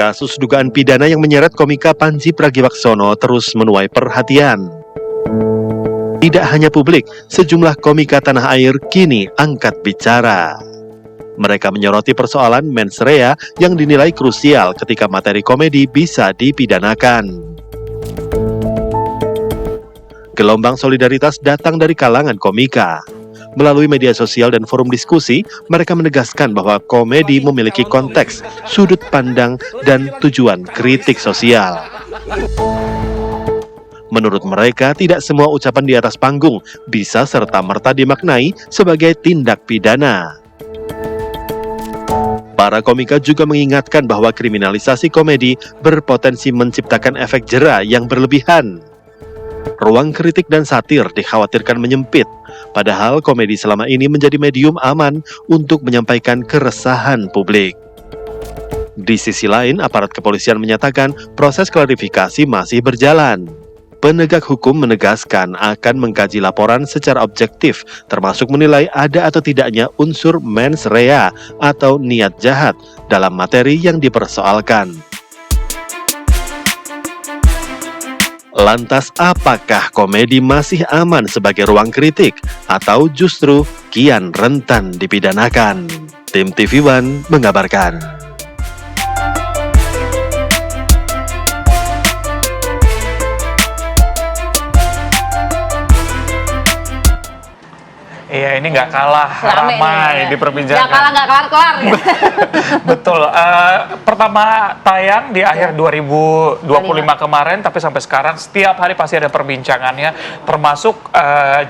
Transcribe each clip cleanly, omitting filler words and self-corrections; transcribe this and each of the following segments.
Kasus dugaan pidana yang menyeret komika Panji Pragiwaksono terus menuai perhatian. Tidak hanya publik, sejumlah komika tanah air kini angkat bicara. Mereka menyoroti persoalan mens rea yang dinilai krusial ketika materi komedi bisa dipidanakan. Gelombang solidaritas datang dari kalangan komika. Melalui media sosial dan forum diskusi, mereka menegaskan bahwa komedi memiliki konteks, sudut pandang, dan tujuan kritik sosial. Menurut mereka, tidak semua ucapan di atas panggung bisa serta-merta dimaknai sebagai tindak pidana. Para komika juga mengingatkan bahwa kriminalisasi komedi berpotensi menciptakan efek jera yang berlebihan. Ruang kritik dan satir dikhawatirkan menyempit, padahal komedi selama ini menjadi medium aman untuk menyampaikan keresahan publik. Di sisi lain, aparat kepolisian menyatakan proses klarifikasi masih berjalan. Penegak hukum menegaskan akan mengkaji laporan secara objektif, termasuk menilai ada atau tidaknya unsur mens rea atau niat jahat dalam materi yang dipersoalkan. Lantas, apakah komedi masih aman sebagai ruang kritik atau justru kian rentan dipidanakan? Tim TV One mengabarkan. Iya, ini nggak kalah ramai diperbincangkan. Nggak kalah, nggak kelar-kelar. Betul. Pertama tayang di akhir 2025 kemarin, tapi sampai sekarang setiap hari pasti ada perbincangannya, termasuk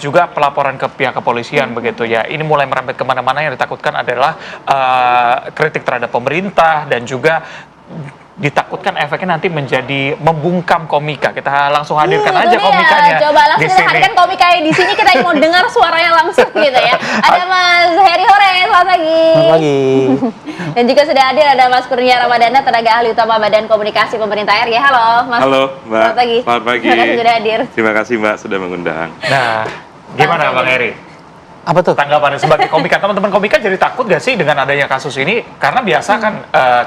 juga pelaporan ke pihak kepolisian begitu ya. Ini mulai merembet kemana-mana. Yang ditakutkan adalah kritik terhadap pemerintah dan juga ditakutkan efeknya nanti menjadi membungkam komika. Kita langsung hadirkan aja komikanya. Coba langsung kita hadirkan komikanya di sini, kita mau dengar suaranya langsung gitu ya. Ada Mas Heri Hore, selamat pagi. Selamat pagi. Dan juga sudah hadir ada Mas Kurnia Ramadana, tenaga ahli utama Badan Komunikasi Pemerintah RI. Halo Mas. Halo Mbak. Selamat pagi. Selamat pagi. Terima kasih sudah hadir. Terima kasih Mbak sudah mengundang. Nah, gimana Bang Heri? Apa tuh? Tanggapannya sebagai komika, teman-teman komika jadi takut gak sih dengan adanya kasus ini? Karena biasa kan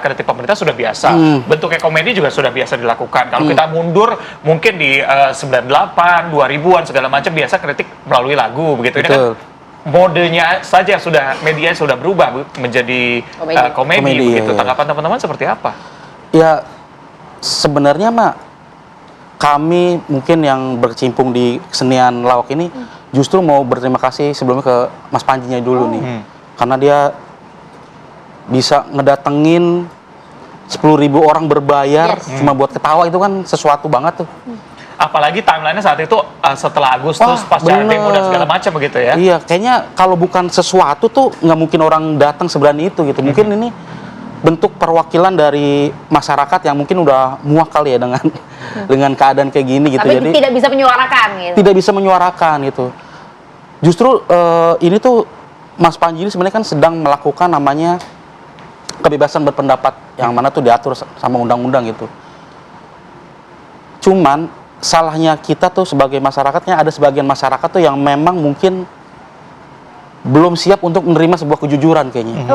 kritik pemerintah sudah biasa, bentuknya komedi juga sudah biasa dilakukan. Kalau kita mundur mungkin di 98, 2000-an segala macam biasa kritik melalui lagu begitu. Ini kan modenya saja sudah, media sudah berubah menjadi komedi begitu. Tanggapan teman-teman seperti apa? Ya sebenarnya kami mungkin yang berkecimpung di kesenian lawak ini justru mau berterima kasih sebelumnya ke Mas Panjinya dulu nih. Karena dia bisa ngedatengin 10.000 orang berbayar cuma buat ketawa, itu kan sesuatu banget tuh. Apalagi timelinenya saat itu setelah Agustus, pasca demo dan segala macam begitu ya. Iya, kayaknya kalau bukan sesuatu tuh nggak mungkin orang datang seberani itu gitu. Mungkin ini bentuk perwakilan dari masyarakat yang mungkin udah muak kali ya dengan keadaan kayak gini gitu. Tapi jadi tidak bisa menyuarakan gitu. Tidak bisa menyuarakan gitu. Justru ini tuh Mas Panji ini sebenarnya kan sedang melakukan namanya kebebasan berpendapat yang mana tuh diatur sama undang-undang gitu. Cuman salahnya kita tuh sebagai masyarakatnya, ada sebagian masyarakat tuh yang memang mungkin belum siap untuk menerima sebuah kejujuran kayaknya.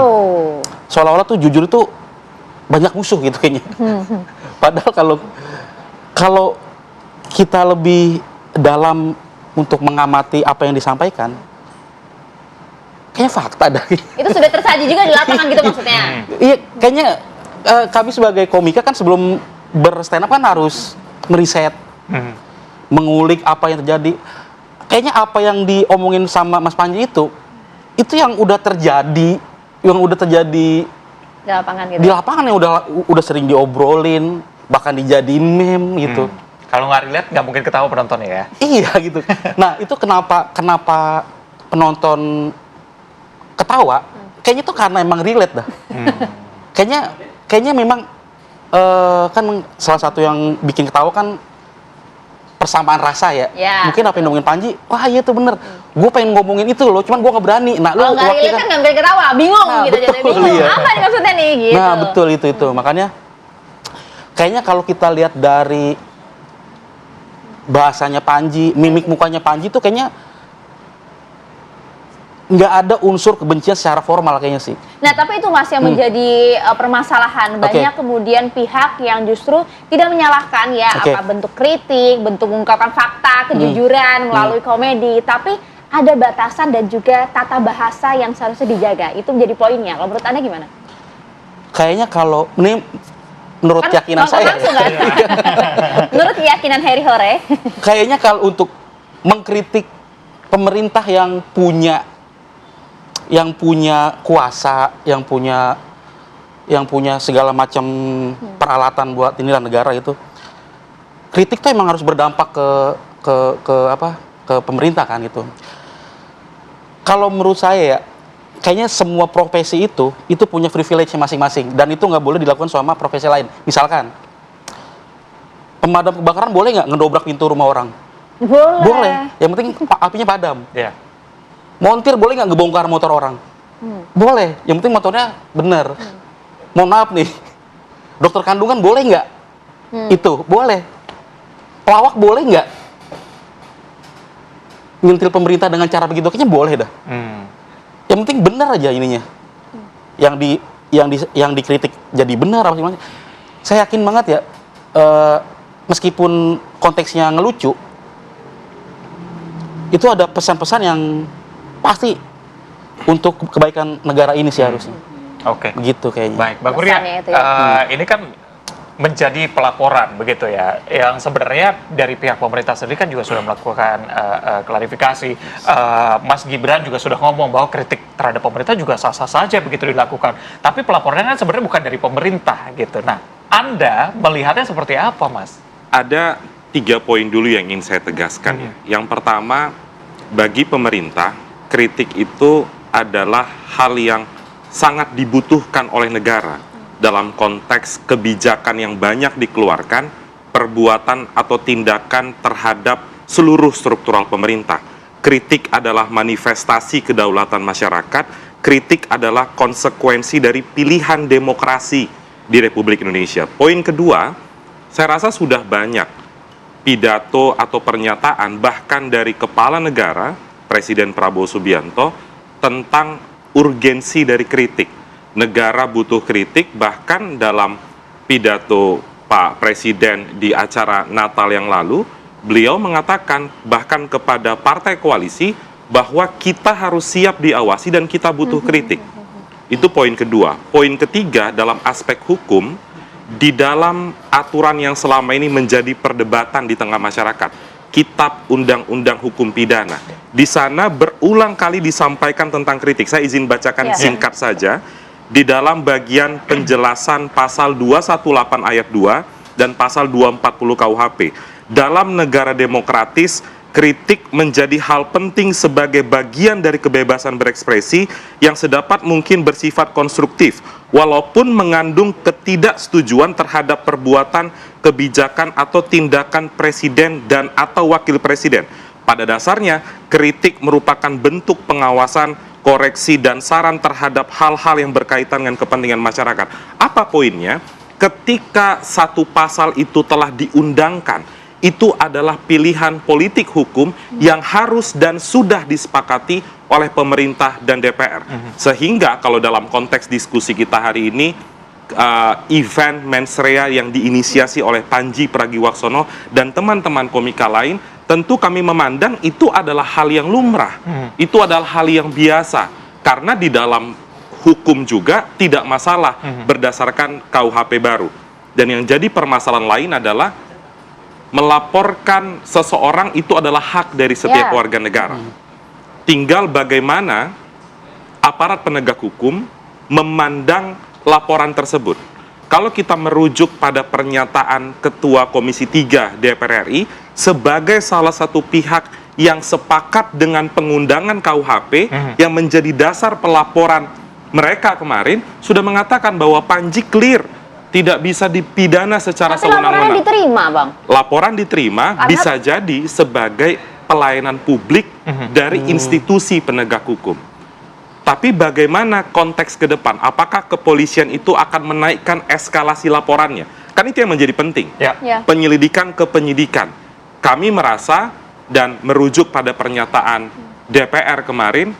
Seolah-olah tuh jujur itu banyak musuh gitu kayaknya. Padahal kalau kita lebih dalam untuk mengamati apa yang disampaikan, kayaknya fakta dah. Itu sudah tersaji juga di lapangan gitu maksudnya. Iya, kayaknya kami sebagai komika kan sebelum berstand up kan harus meriset, mengulik apa yang terjadi. Kayaknya apa yang diomongin sama Mas Panji itu yang udah terjadi, di lapangan gitu. Di lapangan yang udah sering diobrolin, bahkan dijadiin meme gitu. Kalau nggak relate nggak mungkin ketawa penontonnya ya. Iya gitu. Nah itu kenapa penonton ketawa? Kayaknya tuh karena emang relate dah. Kayaknya memang kan salah satu yang bikin ketawa kan persamaan rasa ya. Mungkin apa yang ngomongin Panji, wah iya tuh bener. Gue pengen ngomongin itu loh, cuman gue nggak berani. Nah, kalau nggak relate kan nggak bisa ketawa, bingung gitu. Betul, jadi bingung. Iya. Apa nih maksudnya nih gitu. Nah betul itu. Makanya kayaknya kalau kita lihat dari bahasanya Panji, mimik mukanya Panji tuh kayaknya nggak ada unsur kebencian secara formal kayaknya sih. Nah, tapi itu Mas yang menjadi permasalahan. Banyak kemudian pihak yang justru tidak menyalahkan ya apa bentuk kritik, bentuk mengungkapkan fakta, kejujuran melalui komedi, tapi ada batasan dan juga tata bahasa yang seharusnya dijaga. Itu menjadi poinnya. Kalau menurut Anda gimana? Kayaknya kalau ini menurut Kan keyakinan nonton saya, langsung, kan? Menurut keyakinan Harry Hore, kayaknya kalau untuk mengkritik pemerintah yang punya kuasa, yang punya segala macam peralatan buat inilah negara itu, kritik tuh emang harus berdampak ke pemerintah kan gitu. Kalau menurut saya ya, kayaknya semua profesi itu punya privilege masing-masing dan itu nggak boleh dilakukan sama profesi lain. Misalkan pemadam kebakaran boleh nggak ngedobrak pintu rumah orang? Boleh. Yang penting apinya padam. Yeah. Montir boleh nggak ngebongkar motor orang? Boleh. Yang penting motornya bener. Mohon maaf nih, dokter kandungan boleh nggak? Itu boleh. Pelawak boleh nggak? Ngintil pemerintah dengan cara begitu, kayaknya boleh dah. Yang penting benar aja ininya. Yang dikritik jadi benar apa sih? Saya yakin banget ya, meskipun konteksnya ngelucu, itu ada pesan-pesan yang pasti untuk kebaikan negara ini sih harusnya. Oke. Begitu kayaknya. Baik, Mbak Kurnia, itu ya. ini kan menjadi pelaporan begitu ya, yang sebenarnya dari pihak pemerintah sendiri kan juga sudah melakukan klarifikasi. Mas Gibran juga sudah ngomong bahwa kritik terhadap pemerintah juga sah-sah saja begitu dilakukan. Tapi pelaporannya kan sebenarnya bukan dari pemerintah gitu. Nah, Anda melihatnya seperti apa, Mas? Ada 3 poin dulu yang ingin saya tegaskan ya. Yang pertama, bagi pemerintah, kritik itu adalah hal yang sangat dibutuhkan oleh negara dalam konteks kebijakan yang banyak dikeluarkan, perbuatan atau tindakan terhadap seluruh struktural pemerintah. Kritik adalah manifestasi kedaulatan masyarakat, kritik adalah konsekuensi dari pilihan demokrasi di Republik Indonesia. Poin kedua, saya rasa sudah banyak pidato atau pernyataan bahkan dari kepala negara, Presiden Prabowo Subianto, tentang urgensi dari kritik. Negara butuh kritik, bahkan dalam pidato Pak Presiden di acara Natal yang lalu, beliau mengatakan bahkan kepada partai koalisi bahwa kita harus siap diawasi dan kita butuh kritik. Itu poin kedua. Poin ketiga, dalam aspek hukum, di dalam aturan yang selama ini menjadi perdebatan di tengah masyarakat, Kitab Undang-Undang Hukum Pidana, di sana berulang kali disampaikan tentang kritik. Saya izin bacakan singkat saja. Di dalam bagian penjelasan pasal 218 ayat 2 dan pasal 240 KUHP. Dalam negara demokratis, kritik menjadi hal penting sebagai bagian dari kebebasan berekspresi yang sedapat mungkin bersifat konstruktif, walaupun mengandung ketidaksetujuan terhadap perbuatan, kebijakan atau tindakan presiden dan atau wakil presiden. Pada dasarnya, kritik merupakan bentuk pengawasan, koreksi, dan saran terhadap hal-hal yang berkaitan dengan kepentingan masyarakat. Apa poinnya? Ketika satu pasal itu telah diundangkan, itu adalah pilihan politik hukum yang harus dan sudah disepakati oleh pemerintah dan DPR. Sehingga kalau dalam konteks diskusi kita hari ini, event Mens Rea yang diinisiasi oleh Panji Pragiwaksono dan teman-teman komika lain, tentu kami memandang itu adalah hal yang lumrah, itu adalah hal yang biasa, karena di dalam hukum juga tidak masalah berdasarkan KUHP baru. Dan yang jadi permasalahan lain adalah melaporkan seseorang itu adalah hak dari setiap warga negara. Tinggal bagaimana aparat penegak hukum memandang laporan tersebut. Kalau kita merujuk pada pernyataan Ketua Komisi 3 DPR RI sebagai salah satu pihak yang sepakat dengan pengundangan KUHP yang menjadi dasar pelaporan mereka kemarin, sudah mengatakan bahwa Panji clear, tidak bisa dipidana secara sewenang-wenang. Laporan diterima, Bang? Laporan diterima bisa jadi sebagai pelayanan publik dari institusi penegak hukum. Tapi bagaimana konteks ke depan? Apakah kepolisian itu akan menaikkan eskalasi laporannya? Kan itu yang menjadi penting. Penyelidikan ke penyidikan. Kami merasa dan merujuk pada pernyataan DPR kemarin,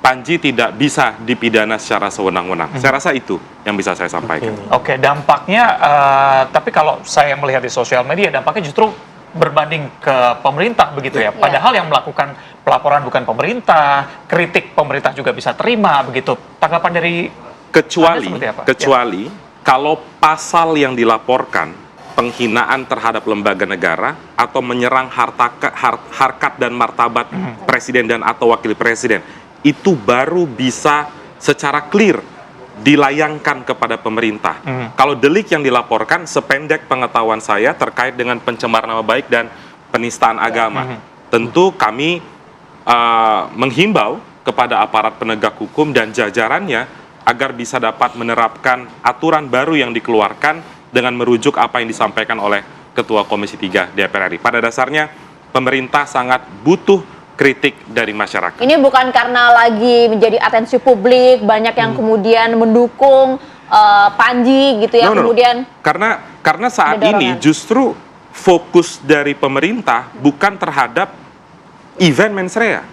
Panji tidak bisa dipidana secara sewenang-wenang. Saya rasa itu yang bisa saya sampaikan. Oke, dampaknya, tapi kalau saya melihat di sosial media, dampaknya justru berbanding ke pemerintah begitu ya. Padahal yang melakukan pelaporan bukan pemerintah, kritik pemerintah juga bisa terima begitu. Tanggapan dari Kecuali, Anda seperti apa? kecuali kalau pasal yang dilaporkan penghinaan terhadap lembaga negara atau menyerang harkat dan martabat presiden dan atau wakil presiden, itu baru bisa secara clear dilayangkan kepada pemerintah. Kalau delik yang dilaporkan, sependek pengetahuan saya terkait dengan pencemaran nama baik dan penistaan agama, tentu kami menghimbau kepada aparat penegak hukum dan jajarannya agar bisa dapat menerapkan aturan baru yang dikeluarkan dengan merujuk apa yang disampaikan oleh Ketua Komisi 3 DPR RI. Pada dasarnya, pemerintah sangat butuh kritik dari masyarakat. Ini bukan karena lagi menjadi atensi publik, banyak yang kemudian mendukung Panji gitu ya, kemudian... Karena saat ini justru fokus dari pemerintah bukan terhadap event mens rea.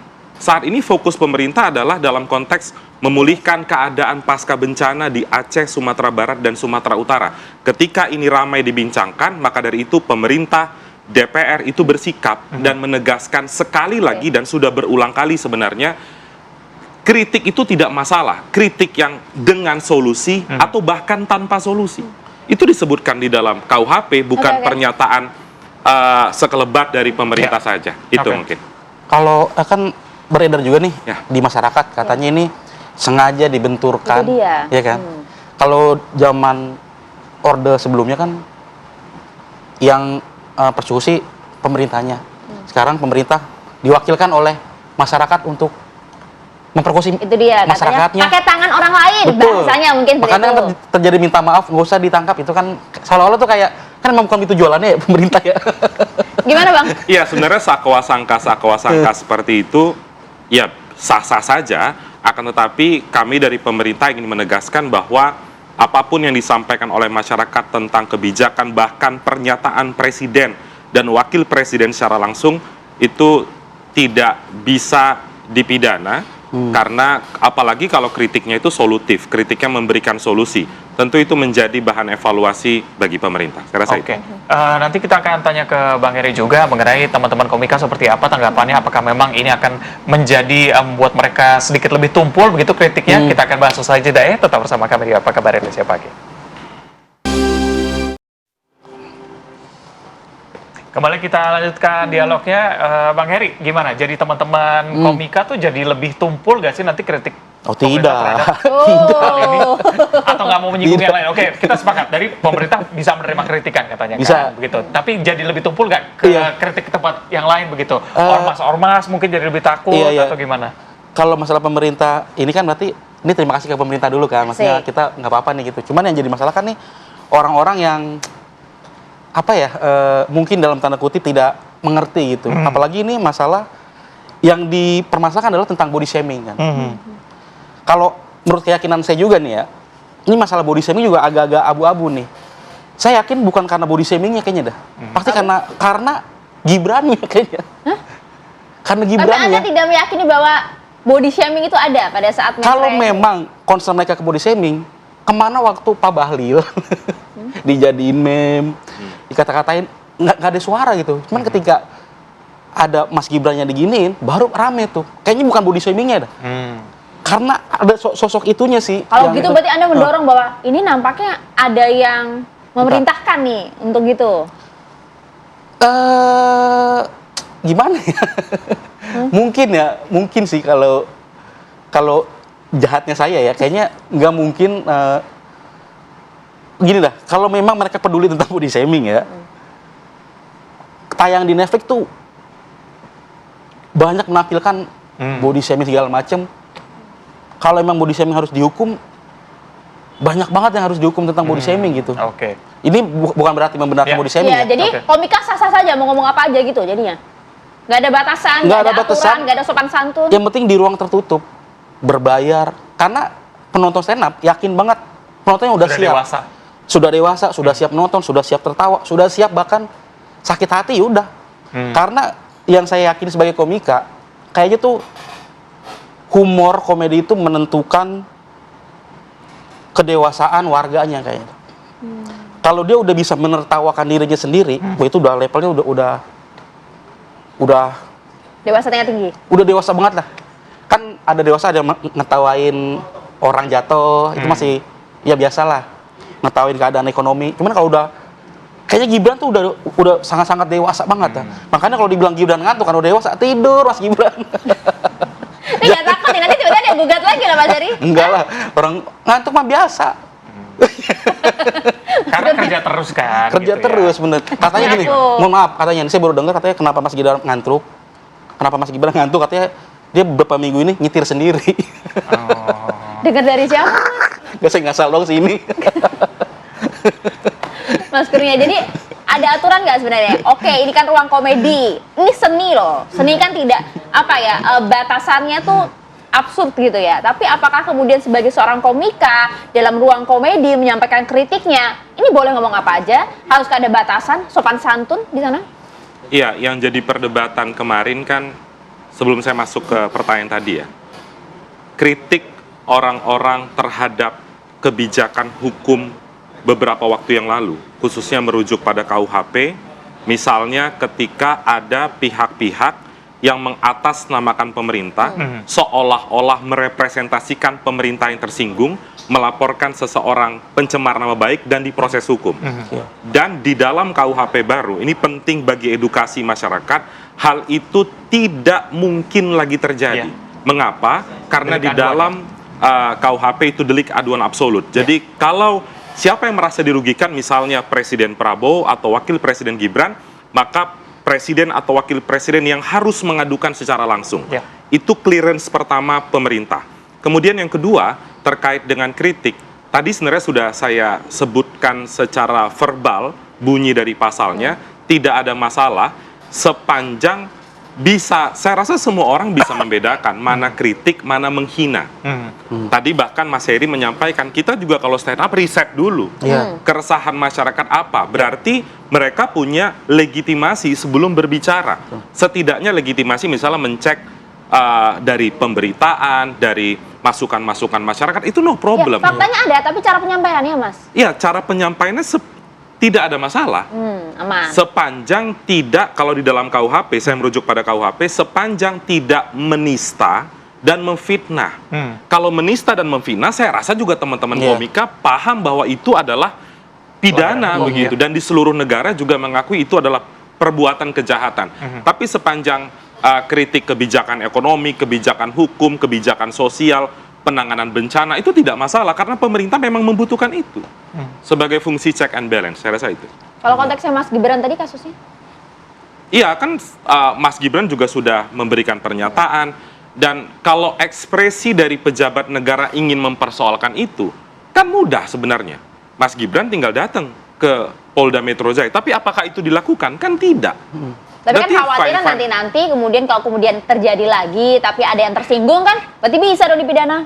Saat ini fokus pemerintah adalah dalam konteks memulihkan keadaan pasca bencana di Aceh, Sumatera Barat, dan Sumatera Utara. Ketika ini ramai dibincangkan, maka dari itu pemerintah, DPR itu bersikap dan menegaskan sekali lagi dan sudah berulang kali sebenarnya, kritik itu tidak masalah. Kritik yang dengan solusi atau bahkan tanpa solusi. Itu disebutkan di dalam KUHP, bukan pernyataan sekelebat dari pemerintah saja. Itu mungkin. Kalau akan beredar juga nih di masyarakat, katanya ini sengaja dibenturkan, ya kan? Kalau zaman orde sebelumnya kan yang persekusi pemerintahnya, sekarang pemerintah diwakilkan oleh masyarakat untuk memperkosa masyarakatnya. Pakai tangan orang lain, bahasanya mungkin begitu. Makanya terjadi minta maaf, nggak usah ditangkap, itu kan seolah-olah tuh kayak, kan memang bukan itu jualannya ya, pemerintah ya. Gimana Bang? Iya, sebenarnya sakwa sangka seperti itu ya sah-sah saja, akan tetapi kami dari pemerintah ingin menegaskan bahwa apapun yang disampaikan oleh masyarakat tentang kebijakan, bahkan pernyataan presiden dan wakil presiden secara langsung, itu tidak bisa dipidana, karena apalagi kalau kritiknya itu solutif, kritiknya memberikan solusi, tentu itu menjadi bahan evaluasi bagi pemerintah. Saya rasa itu. Nanti kita akan tanya ke Bang Heri juga mengenai teman-teman komika seperti apa tanggapannya, apakah memang ini akan menjadi membuat mereka sedikit lebih tumpul begitu kritiknya. Kita akan bahas sesaat jeda ya, tetap bersama kami di Apa Kabar Indonesia Pagi. Kembali kita lanjutkan dialognya, Bang Heri, gimana? Jadi teman-teman komika tuh jadi lebih tumpul gak sih nanti kritik? Oh tidak, hal ini? Atau nggak mau menyinggung yang lain? Oke, kita sepakat dari pemerintah bisa menerima kritikan katanya, bisa kan? Begitu. Tapi jadi lebih tumpul nggak ke kritik ke tempat yang lain begitu? Ormas-ormas mungkin jadi lebih takut atau gimana? Kalau masalah pemerintah ini kan berarti ini terima kasih ke pemerintah dulu kan, maksudnya kita nggak apa-apa nih gitu. Cuman yang jadi masalah kan nih orang-orang yang apa ya, mungkin dalam tanda kutip tidak mengerti gitu. Apalagi ini masalah yang dipermasalahkan adalah tentang body shaming kan. Kalau menurut keyakinan saya juga nih ya, ini masalah body shaming juga agak-agak abu-abu nih. Saya yakin bukan karena body shamingnya kayaknya dah. Pasti karena Gibrannya kayaknya. Karena Gibrannya. Tapi Anda tidak meyakini bahwa body shaming itu ada pada saat kalau memang concern mereka ke body shaming, kemana waktu Pak Bahlil dijadiin meme, dikata-katain, nggak ada suara gitu. Cuman ketika ada Mas Gibrannya diginiin, baru rame tuh. Kayaknya bukan body shamingnya dah. Karena ada sosok itunya sih. Kalau gitu berarti Anda mendorong bahwa ini nampaknya ada yang memerintahkan nih untuk gitu. Gimana ya? Mungkin sih kalau jahatnya saya ya, kayaknya nggak mungkin. Gini dah, kalau memang mereka peduli tentang body shaming ya, tayang di Netflix tuh banyak menampilkan body shaming segala macem. Kalau emang body shaming harus dihukum, banyak banget yang harus dihukum tentang body shaming gitu. Ini bukan berarti membenarkan body shaming ya. Jadi komika sah-sah saja mau ngomong apa aja gitu jadinya. Nggak ada batasan, nggak ada aturan, nggak ada sopan santun. Yang penting di ruang tertutup, berbayar. Karena penonton stand up yakin banget penontonnya udah siap. Sudah dewasa, sudah siap nonton, sudah siap tertawa, sudah siap bahkan sakit hati udah. Karena yang saya yakin sebagai komika, kayaknya tuh humor komedi itu menentukan kedewasaan warganya kayaknya. Kalau dia udah bisa menertawakan dirinya sendiri, wah itu udah levelnya udah Dewasa tingkat tinggi. udah dewasa banget lah. Kan ada dewasa ada yang ngetawain orang jatuh, itu masih ya biasalah. Ngetawain keadaan ekonomi. Cuman kalau udah kayaknya Gibran tuh udah sangat-sangat dewasa banget ya. Makanya kalau dibilang Gibran ngantuk kan udah dewasa, tidur Mas Gibran. Ini nggak takut nih, nanti tiba-tiba ada yang gugat lagi lah Mas Heri. Enggak lah, orang ngantuk mah biasa. Karena kerja terus kan. Kerja gitu terus ya. bener. Katanya gini, Ngaku. mohon maaf, katanya saya baru dengar katanya kenapa Mas Gibran ngantuk. Kenapa Mas Gibran ngantuk, katanya dia beberapa minggu ini nyetir sendiri. Oh. Dengar dari siapa Mas? Gak saya ngasal dong sini. Mas Kurnia, jadi ada aturan nggak sebenarnya? Oke, ini kan ruang komedi, ini seni loh. Seni kan tidak batasannya tuh absurd gitu ya. Tapi apakah kemudian sebagai seorang komika dalam ruang komedi menyampaikan kritiknya, ini boleh ngomong apa aja? Haruskah ada batasan, sopan santun di sana? Iya, yang jadi perdebatan kemarin kan, sebelum saya masuk ke pertanyaan tadi ya, kritik orang-orang terhadap kebijakan hukum beberapa waktu yang lalu, khususnya merujuk pada KUHP, misalnya ketika ada pihak-pihak yang mengatasnamakan pemerintah, seolah-olah merepresentasikan pemerintah yang tersinggung, melaporkan seseorang pencemar nama baik dan diproses hukum. Dan di dalam KUHP baru, ini penting bagi edukasi masyarakat, hal itu tidak mungkin lagi terjadi. Mengapa? Karena Delik di dalam KUHP itu delik aduan absolut. Jadi kalau siapa yang merasa dirugikan, misalnya Presiden Prabowo atau Wakil Presiden Gibran, maka Presiden atau Wakil Presiden yang harus mengadukan secara langsung. Ya. Itu clearance pertama pemerintah. Kemudian yang kedua, terkait dengan kritik. Tadi sebenarnya sudah saya sebutkan secara verbal, bunyi dari pasalnya, tidak ada masalah, sepanjang bisa, saya rasa semua orang bisa membedakan mana kritik, mana menghina. Tadi bahkan Mas Heri menyampaikan, kita juga kalau stand up riset dulu. Keresahan masyarakat apa? Berarti mereka punya legitimasi sebelum berbicara. Setidaknya legitimasi misalnya mencek dari pemberitaan, dari masukan-masukan masyarakat, itu no problem. Ya, faktanya ada, tapi cara penyampaiannya Mas? Iya, cara penyampaiannya tidak ada masalah. Aman. Sepanjang tidak, kalau di dalam KUHP, saya merujuk pada KUHP, sepanjang tidak menista dan memfitnah. Kalau menista dan memfitnah, saya rasa juga teman-teman komika paham bahwa itu adalah pidana begitu. Dan di seluruh negara juga mengakui itu adalah perbuatan kejahatan. Tapi sepanjang kritik kebijakan ekonomi, kebijakan hukum, kebijakan sosial, penanganan bencana, itu tidak masalah karena pemerintah memang membutuhkan itu sebagai fungsi check and balance, saya rasa itu. Kalau konteksnya Mas Gibran tadi kasusnya? Iya kan, Mas Gibran juga sudah memberikan pernyataan, dan kalau ekspresi dari pejabat negara ingin mempersoalkan itu, kan mudah sebenarnya. Mas Gibran tinggal datang ke Polda Metro Jaya, tapi apakah itu dilakukan? Kan tidak. Tapi kan Berarti khawatiran fine. nanti-nanti kemudian kalau kemudian terjadi lagi, tapi ada yang tersinggung kan, berarti bisa dong dipidana.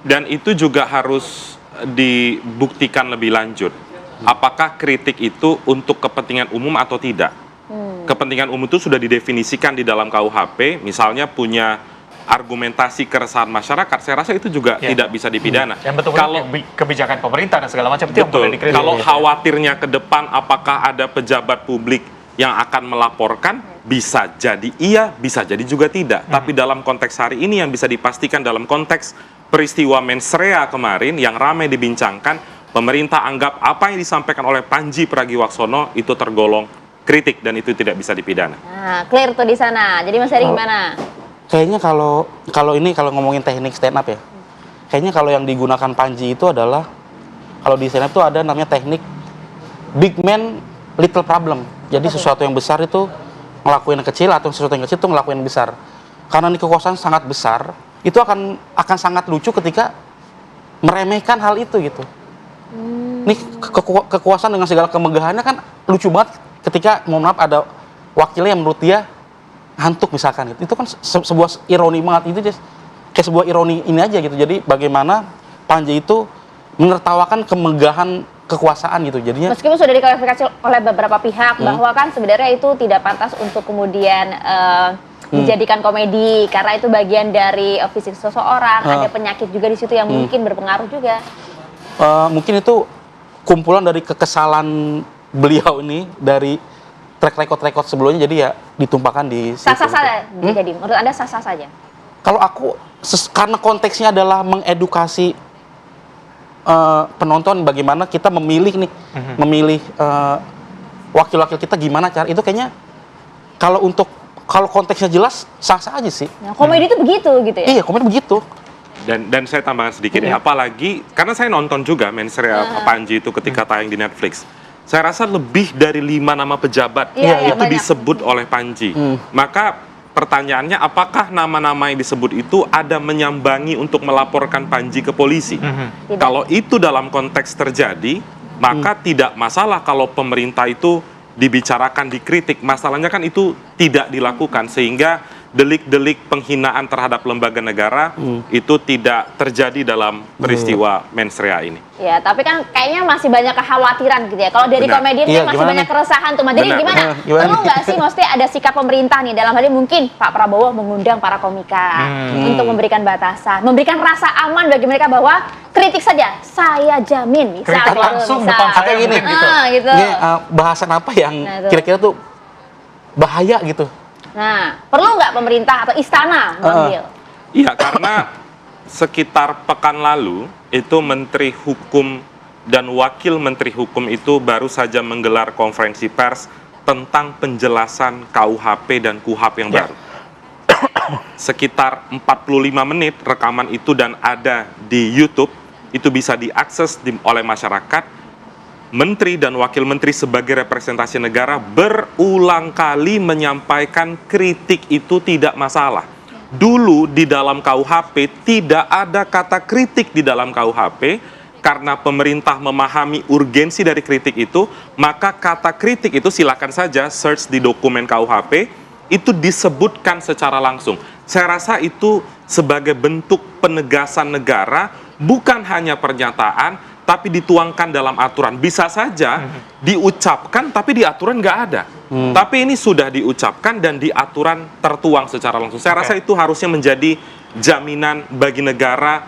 Dan itu juga harus dibuktikan lebih lanjut. Apakah kritik itu untuk kepentingan umum atau tidak? Kepentingan umum itu sudah didefinisikan di dalam KUHP, misalnya punya argumentasi keresahan masyarakat, saya rasa itu juga tidak bisa dipidana. Yang betul-betul Kalau kebijakan pemerintah dan segala macam itu yang boleh dikritik. kalau khawatirnya ke depan apakah ada pejabat publik yang akan melaporkan, bisa jadi iya, bisa jadi juga tidak. Tapi dalam konteks hari ini yang bisa dipastikan dalam konteks peristiwa mensrea kemarin yang ramai dibincangkan, pemerintah anggap apa yang disampaikan oleh Panji Pragiwaksono itu tergolong kritik dan itu tidak bisa dipidana. Nah, clear tuh di sana. Jadi Mas Heri gimana? Kayaknya kalau ngomongin teknik stand up ya, kayaknya kalau yang digunakan Panji itu adalah, kalau di stand up itu ada namanya teknik big man little problem. Jadi sesuatu yang besar itu ngelakuin yang kecil, atau sesuatu yang kecil itu ngelakuin yang besar. Karena ini kekuasaan sangat besar, itu akan sangat lucu ketika meremehkan hal itu gitu. Ini kekuasaan dengan segala kemegahannya kan lucu banget ketika, mohon maaf, ada wakilnya yang menurut dia hantuk misalkan gitu. Itu kan sebuah ironi banget, itu kayak sebuah ironi ini aja gitu. Jadi bagaimana Panji itu menertawakan kemegahan kekuasaan gitu. Jadinya Meskipun sudah diklarifikasi oleh beberapa pihak bahwa kan sebenarnya itu tidak pantas untuk kemudian dijadikan komedi karena itu bagian dari fisik seseorang, ada penyakit juga di situ yang mungkin berpengaruh juga. Mungkin itu kumpulan dari kekesalan beliau ini dari track record sebelumnya, jadi ya ditumpahkan di situ. Sah-sah saja, jadi menurut Anda sah-sah saja? Kalau aku, karena konteksnya adalah mengedukasi penonton bagaimana kita memilih nih, memilih wakil-wakil kita gimana cara, itu kayaknya kalau konteksnya jelas sah-sah aja sih. Nah, komedi itu begitu gitu ya? Iya, komedi begitu. Dan saya tambahkan sedikit ya, apalagi karena saya nonton juga serial Panji itu ketika tayang di Netflix. Saya rasa lebih dari 5 nama pejabat itu banyak. disebut oleh Panji. Maka pertanyaannya, apakah nama-nama yang disebut itu ada menyambangi untuk melaporkan Panji ke polisi? Kalau itu dalam konteks terjadi, maka tidak masalah kalau pemerintah itu dibicarakan, dikritik. Masalahnya kan itu tidak dilakukan, sehingga delik-delik penghinaan terhadap lembaga negara itu tidak terjadi dalam peristiwa mensrea ini. Ya, tapi kan kayaknya masih banyak kekhawatiran gitu ya. Kalau dari Benar. komedian Iya, kan masih gimana banyak nih? keresahan tuh. Jadi Benar. gimana? Gimana Perlu nih? nggak sih mesti ada sikap pemerintah nih dalam hal ini, mungkin Pak Prabowo mengundang para komika untuk memberikan batasan, memberikan rasa aman bagi mereka bahwa kritik saja saya jamin. Kritik Misal, langsung misal. depan saya Kayak gini. mungkin gitu. Gitu. Ini bahasan apa yang Nah, itu. kira-kira tuh bahaya gitu. Nah, perlu nggak pemerintah atau istana mengambil? Iya, karena sekitar pekan lalu itu Menteri Hukum dan Wakil Menteri Hukum itu baru saja menggelar konferensi pers tentang penjelasan KUHP dan KUHAP yang baru. Sekitar 45 menit rekaman itu dan ada di YouTube, itu bisa diakses oleh masyarakat. Menteri dan Wakil Menteri sebagai representasi negara berulang kali menyampaikan kritik itu tidak masalah. Dulu di dalam KUHP tidak ada kata kritik di dalam KUHP, karena pemerintah memahami urgensi dari kritik itu, maka kata kritik itu silakan saja search di dokumen KUHP, itu disebutkan secara langsung. Saya rasa itu sebagai bentuk penegasan negara, bukan hanya pernyataan, tapi dituangkan dalam aturan. Bisa saja diucapkan, tapi di aturan nggak ada. Tapi ini sudah diucapkan dan di aturan tertuang secara langsung. Saya rasa itu harusnya menjadi jaminan bagi negara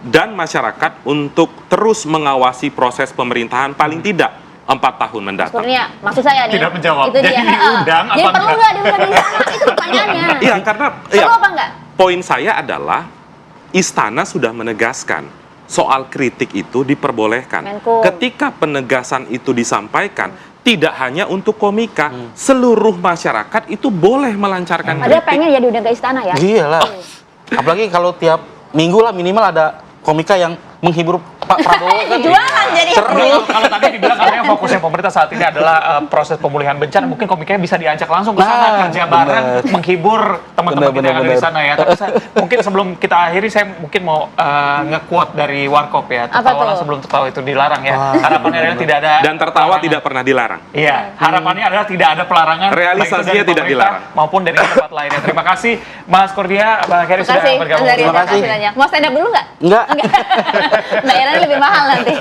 dan masyarakat untuk terus mengawasi proses pemerintahan paling tidak 4 tahun mendatang. Kurnia, maksud saya nih. Tidak menjawab. Itu Jadi dia. diundang Jadi apa perlu enggak? nggak diundang di sana? Itu pertanyaannya. Iya, karena Perlu apa enggak? poin saya adalah istana sudah menegaskan soal kritik itu diperbolehkan. Menko. Ketika penegasan itu disampaikan, tidak hanya untuk komika, seluruh masyarakat itu boleh melancarkan Ada kritik. pengen ya diundang ke istana ya? Iya lah. Apalagi kalau tiap minggu lah minimal ada komika yang menghibur Pak Prabowo kan. Jualan jadi. Kalau tadi dibilang katanya fokusnya pemerintah saat ini adalah proses pemulihan bencana, mungkin komiknya bisa diajak langsung ke sana, Nah, kerja bareng, bener. menghibur teman-teman kita yang ada di Bener. sana ya. Tapi mungkin sebelum kita akhiri, saya mungkin mau nge-quote dari Warkop ya. Apa Tertawalah tuh? sebelum tertawa itu dilarang ya. Wah, Harapannya adalah tidak ada Dan tertawa pelarangan. tidak pernah dilarang. Iya, harapannya adalah tidak ada pelarangan. Realisasinya baik itu dari tidak pemerintah dilarang. maupun dari tempat lainnya. Terima kasih Mas Kurnia, Bang Heri Terima sudah kasih. bergabung. Mas Dari, Terima kasih. banyak. Mau stand up dulu nggak? Enggak. Bayarannya lebih mahal nanti.